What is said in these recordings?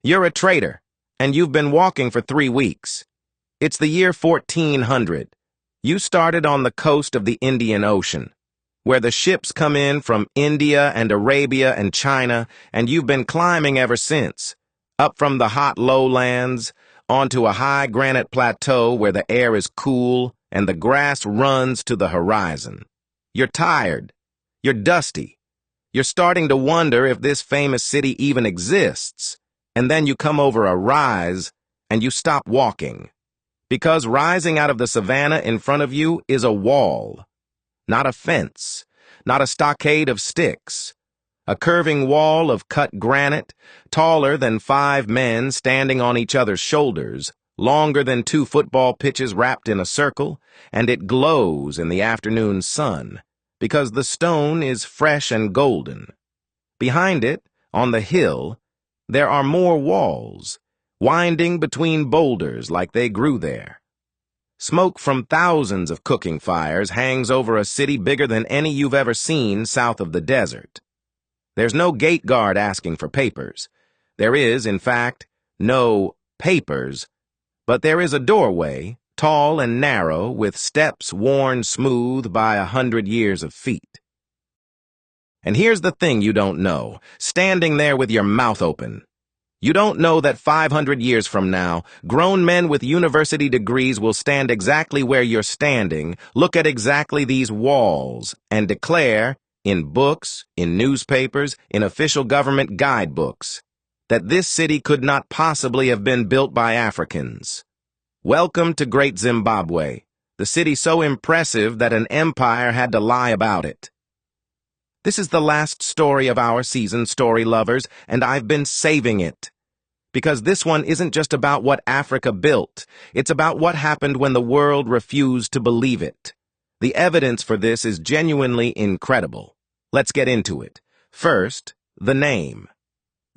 You're a trader, and you've been walking for 3 weeks. It's the year 1400. You started on the coast of the Indian Ocean, where the ships come in from India and Arabia and China, and you've been climbing ever since, up from the hot lowlands, onto a high granite plateau where the air is cool and the grass runs to the horizon. You're tired. You're dusty. You're starting to wonder if this famous city even exists. And then you come over a rise, and you stop walking. Because rising out of the savannah in front of you is a wall. Not a fence, not a stockade of sticks. A curving wall of cut granite, taller than 5 men standing on each other's shoulders, longer than 2 football pitches wrapped in a circle, and it glows in the afternoon sun, because the stone is fresh and golden. Behind it, on the hill, there are more walls, winding between boulders like they grew there. Smoke from thousands of cooking fires hangs over a city bigger than any you've ever seen south of the desert. There's no gate guard asking for papers. There is, in fact, no papers, but there is a doorway, tall and narrow, with steps worn smooth by 100 years of feet. And here's the thing you don't know, standing there with your mouth open. You don't know that 500 years from now, grown men with university degrees will stand exactly where you're standing, look at exactly these walls, and declare, in books, in newspapers, in official government guidebooks, that this city could not possibly have been built by Africans. Welcome to Great Zimbabwe, the city so impressive that an empire had to lie about it. This is the last story of our season, story lovers, and I've been saving it. Because this one isn't just about what Africa built, it's about what happened when the world refused to believe it. The evidence for this is genuinely incredible. Let's get into it. First, the name.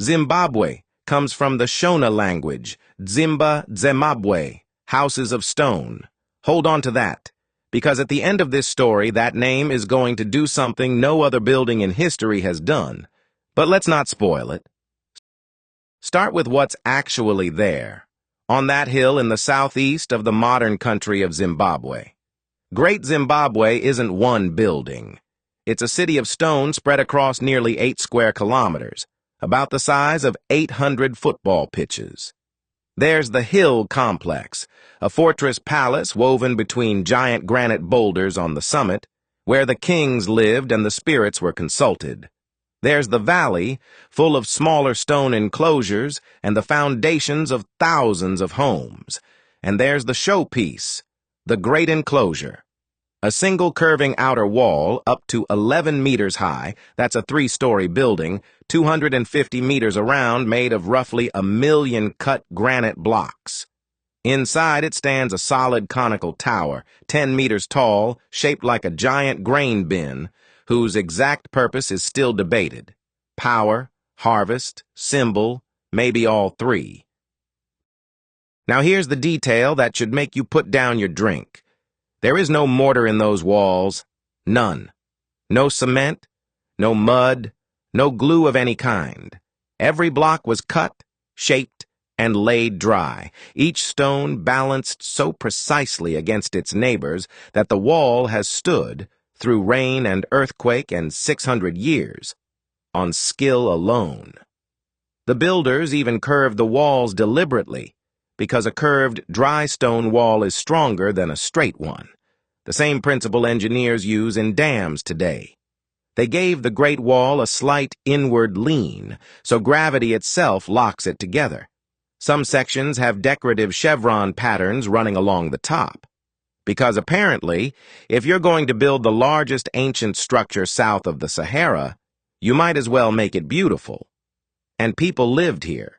Zimbabwe comes from the Shona language, Dzimba Dzemabwe, houses of stone. Hold on to that, because at the end of this story, that name is going to do something no other building in history has done. But let's not spoil it. Start with what's actually there, on that hill in the southeast of the modern country of Zimbabwe. Great Zimbabwe isn't one building. It's a city of stone spread across nearly 8 square kilometers, about the size of 800 football pitches. There's the Hill Complex, a fortress palace woven between giant granite boulders on the summit, where the kings lived and the spirits were consulted. There's the valley, full of smaller stone enclosures and the foundations of thousands of homes. And there's the showpiece, the great enclosure. A single curving outer wall up to 11 meters high, that's a 3-story building, 250 meters around, made of roughly 1 million cut granite blocks. Inside it stands a solid conical tower, 10 meters tall, shaped like a giant grain bin, whose exact purpose is still debated. Power, harvest, symbol, maybe all 3. Now here's the detail that should make you put down your drink. There is no mortar in those walls. None. No cement, no mud, no glue of any kind. Every block was cut, shaped, and laid dry, each stone balanced so precisely against its neighbors that the wall has stood, through rain and earthquake and 600 years, on skill alone. The builders even curved the walls deliberately, because a curved, dry stone wall is stronger than a straight one, the same principle engineers use in dams today. They gave the Great Wall a slight inward lean, so gravity itself locks it together. Some sections have decorative chevron patterns running along the top. Because apparently, if you're going to build the largest ancient structure south of the Sahara, you might as well make it beautiful. And people lived here.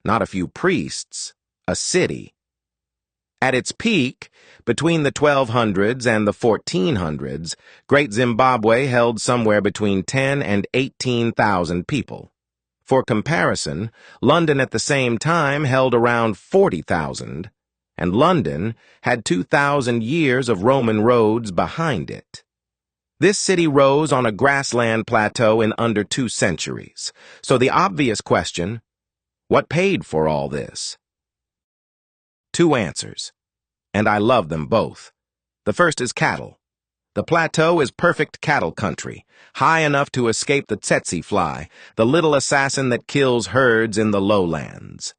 Not a few priests, a city. At its peak, between the 1200s and the 1400s, Great Zimbabwe held somewhere between 10 and 18,000 people. For comparison, London at the same time held around 40,000, and London had 2,000 years of Roman roads behind it. This city rose on a grassland plateau in under 2 centuries, so the obvious question, What paid for all this? Two answers, and I love them both. The first is cattle. The plateau is perfect cattle country, high enough to escape the tsetse fly, the little assassin that kills herds in the lowlands.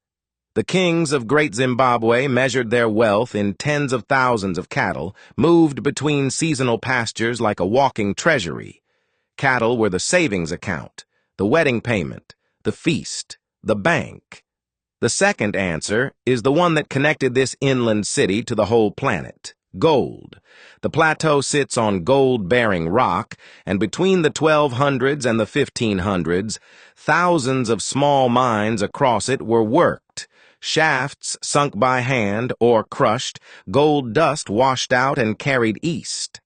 The kings of Great Zimbabwe measured their wealth in tens of thousands of cattle, moved between seasonal pastures like a walking treasury. Cattle were the savings account, the wedding payment, the feast, the bank. The second answer is the one that connected this inland city to the whole planet: gold. The plateau sits on gold-bearing rock, and between the 1200s and the 1500s, thousands of small mines across it were worked. Shafts sunk by hand or crushed, gold dust washed out and carried east.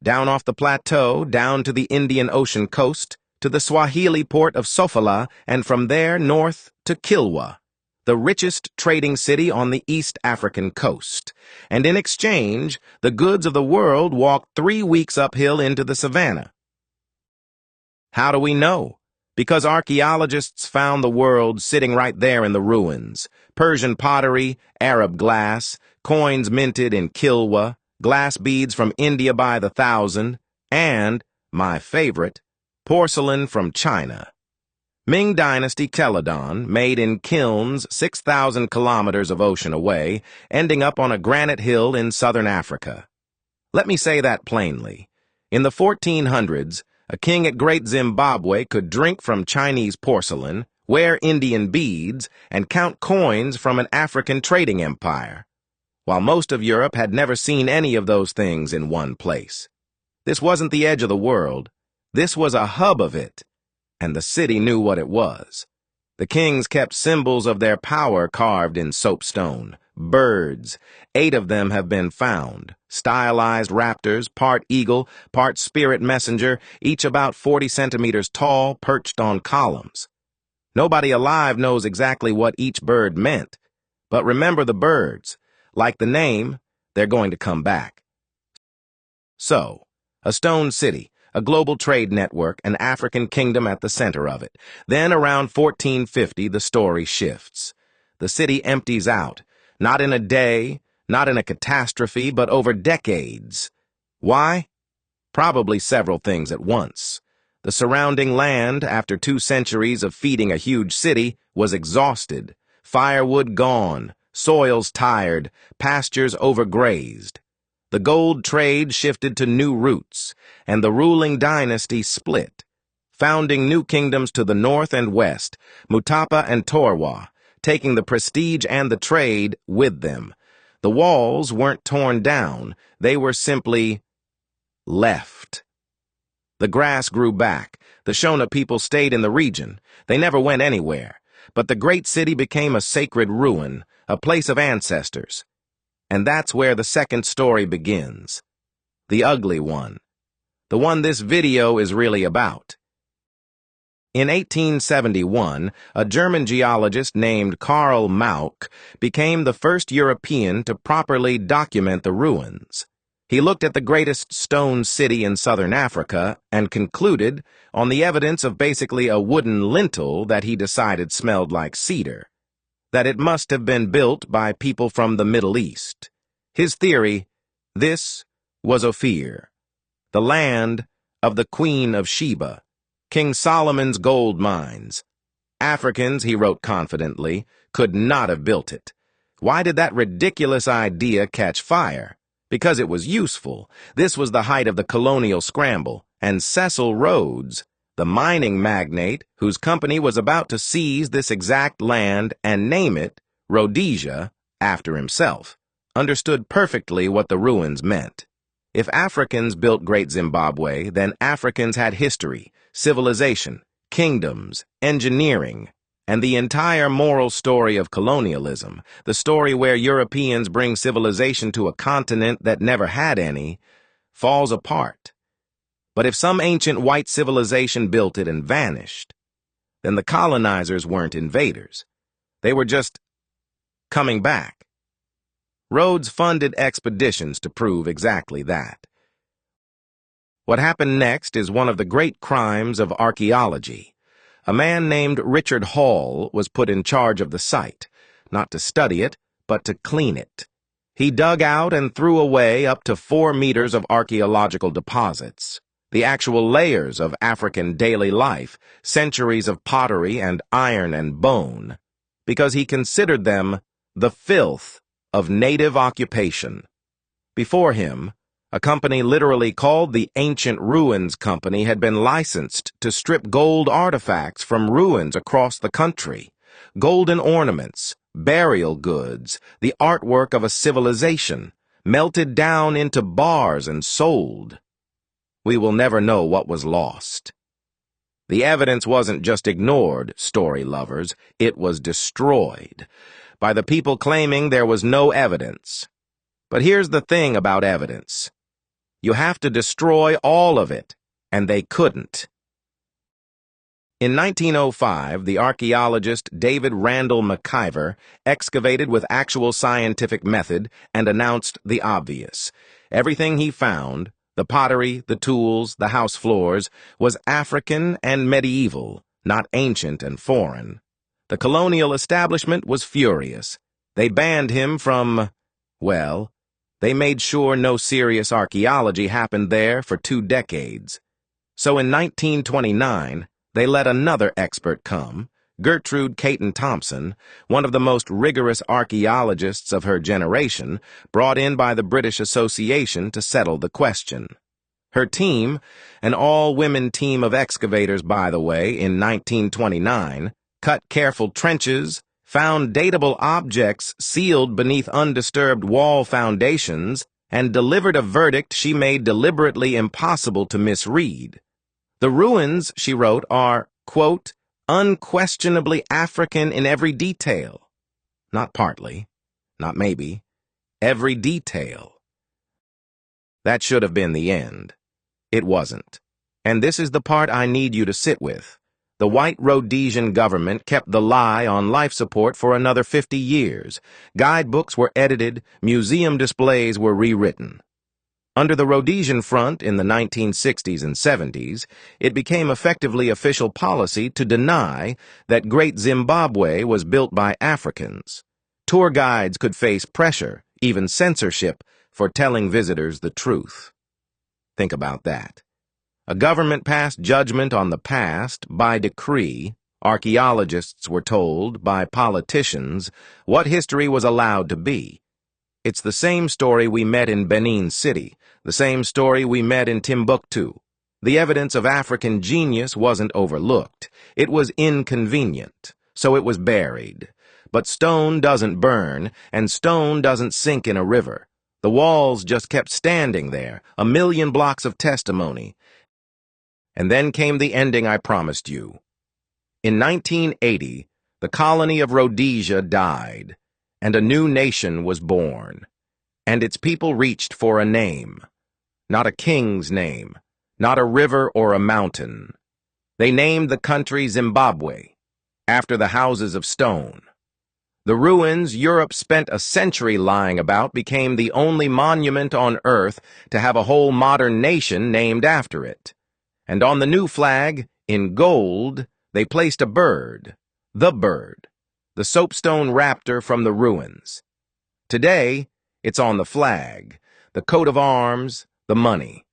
Down off the plateau, down to the Indian Ocean coast, to the Swahili port of Sofala, and from there north to Kilwa, the richest trading city on the East African coast. And in exchange, the goods of the world walked 3 weeks uphill into the savannah. How do we know? Because archaeologists found the world sitting right there in the ruins. Persian pottery, Arab glass, coins minted in Kilwa, glass beads from India by the thousand, and, my favorite, porcelain from China. Ming Dynasty Celadon, made in kilns 6,000 kilometers of ocean away, ending up on a granite hill in southern Africa. Let me say that plainly. In the 1400s, a king at Great Zimbabwe could drink from Chinese porcelain, wear Indian beads, and count coins from an African trading empire, while most of Europe had never seen any of those things in one place. This wasn't the edge of the world. This was a hub of it, and the city knew what it was. The kings kept symbols of their power carved in soapstone. Birds. 8 of them have been found. Stylized raptors, part eagle, part spirit messenger, each about 40 centimeters tall, perched on columns. Nobody alive knows exactly what each bird meant. But remember the birds. Like the name, they're going to come back. So, a stone city, a global trade network, an African kingdom at the center of it. Then, around 1450, the story shifts. The city empties out. Not in a day, not in a catastrophe, but over decades. Why? Probably several things at once. The surrounding land, after 2 centuries of feeding a huge city, was exhausted. Firewood gone, soils tired, pastures overgrazed. The gold trade shifted to new routes, and the ruling dynasty split, founding new kingdoms to the north and west, Mutapa and Torwa, taking the prestige and the trade with them. The walls weren't torn down, they were simply left. The grass grew back. The Shona people stayed in the region. They never went anywhere. But the great city became a sacred ruin, a place of ancestors. And that's where the second story begins. The ugly one. The one this video is really about. In 1871, a German geologist named Karl Mauck became the first European to properly document the ruins. He looked at the greatest stone city in southern Africa and concluded, on the evidence of basically a wooden lintel that he decided smelled like cedar, that it must have been built by people from the Middle East. His theory: this was Ophir, the land of the Queen of Sheba, King Solomon's gold mines. Africans, he wrote confidently, could not have built it. Why did that ridiculous idea catch fire? Because it was useful. This was the height of the colonial scramble, and Cecil Rhodes, the mining magnate whose company was about to seize this exact land and name it Rhodesia after himself, understood perfectly what the ruins meant. If Africans built Great Zimbabwe, then Africans had history, civilization, kingdoms, engineering, and the entire moral story of colonialism, the story where Europeans bring civilization to a continent that never had any, falls apart. But if some ancient white civilization built it and vanished, then the colonizers weren't invaders. They were just coming back. Rhodes funded expeditions to prove exactly that. What happened next is one of the great crimes of archaeology. A man named Richard Hall was put in charge of the site, not to study it, but to clean it. He dug out and threw away up to 4 meters of archaeological deposits, the actual layers of African daily life, centuries of pottery and iron and bone, because he considered them the filth of native occupation. Before him, a company literally called the Ancient Ruins Company had been licensed to strip gold artifacts from ruins across the country, golden ornaments, burial goods, the artwork of a civilization, melted down into bars and sold. We will never know what was lost. The evidence wasn't just ignored, story lovers, it was destroyed by the people claiming there was no evidence. But here's the thing about evidence. You have to destroy all of it, and they couldn't. In 1905, the archaeologist David Randall McIver excavated with actual scientific method and announced the obvious. Everything he found, the pottery, the tools, the house floors, was African and medieval, not ancient and foreign. The colonial establishment was furious. They banned him from, well, they made sure no serious archaeology happened there for 2 decades. So in 1929, they let another expert come, Gertrude Caton Thompson, one of the most rigorous archaeologists of her generation, brought in by the British Association to settle the question. Her team, an all-women team of excavators by the way, in 1929, cut careful trenches, found datable objects sealed beneath undisturbed wall foundations, and delivered a verdict she made deliberately impossible to misread. The ruins, she wrote, are, quote, unquestionably African in every detail. Not partly, not maybe, every detail. That should have been the end. It wasn't. And this is the part I need you to sit with. The white Rhodesian government kept the lie on life support for another 50 years. Guidebooks were edited, museum displays were rewritten. Under the Rhodesian Front in the 1960s and 70s, it became effectively official policy to deny that Great Zimbabwe was built by Africans. Tour guides could face pressure, even censorship, for telling visitors the truth. Think about that. A government passed judgment on the past by decree. Archaeologists were told by politicians what history was allowed to be. It's the same story we met in Benin City, the same story we met in Timbuktu. The evidence of African genius wasn't overlooked. It was inconvenient, so it was buried. But stone doesn't burn, and stone doesn't sink in a river. The walls just kept standing there, 1,000,000 blocks of testimony. And then came the ending I promised you. In 1980, the colony of Rhodesia died, and a new nation was born. And its people reached for a name. Not a king's name, not a river or a mountain. They named the country Zimbabwe, after the houses of stone. The ruins Europe spent a century lying about became the only monument on Earth to have a whole modern nation named after it. And on the new flag, in gold, they placed a bird, the soapstone raptor from the ruins. Today, it's on the flag, the coat of arms, the money.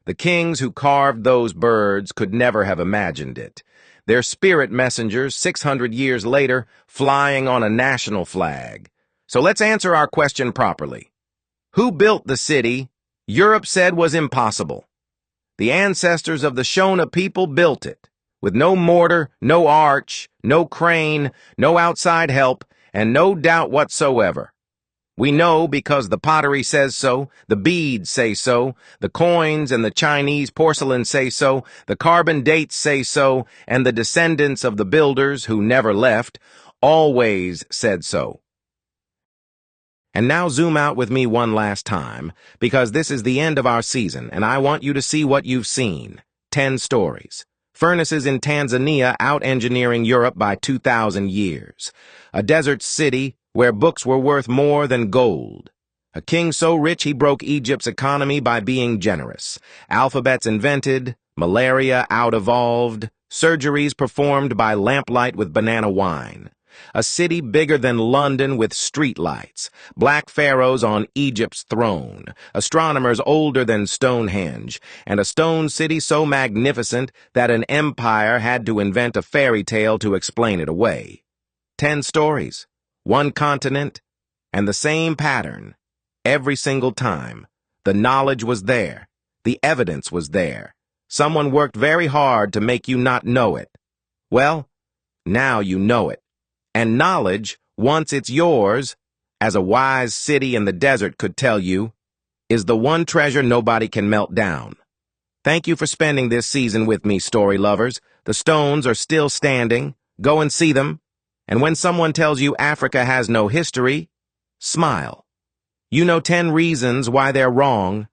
The kings who carved those birds could never have imagined it. Their spirit messengers, 600 years later, flying on a national flag. So let's answer our question properly. Who built the city Europe said was impossible? The ancestors of the Shona people built it, with no mortar, no arch, no crane, no outside help, and no doubt whatsoever. We know because the pottery says so, the beads say so, the coins and the Chinese porcelain say so, the carbon dates say so, and the descendants of the builders who never left always said so. And now zoom out with me one last time, because this is the end of our season, and I want you to see what you've seen. 10 stories. Furnaces in Tanzania out-engineering Europe by 2,000 years. A desert city where books were worth more than gold. A king so rich he broke Egypt's economy by being generous. Alphabets invented, malaria out-evolved, surgeries performed by lamplight with banana wine, a city bigger than London with streetlights, black pharaohs on Egypt's throne, astronomers older than Stonehenge, and a stone city so magnificent that an empire had to invent a fairy tale to explain it away. 10 stories, one continent, and the same pattern. Every single time. The knowledge was there. The evidence was there. Someone worked very hard to make you not know it. Well, now you know it. And knowledge, once it's yours, as a wise city in the desert could tell you, is the one treasure nobody can melt down. Thank you for spending this season with me, story lovers. The stones are still standing. Go and see them. And when someone tells you Africa has no history, smile. You know 10 reasons why they're wrong.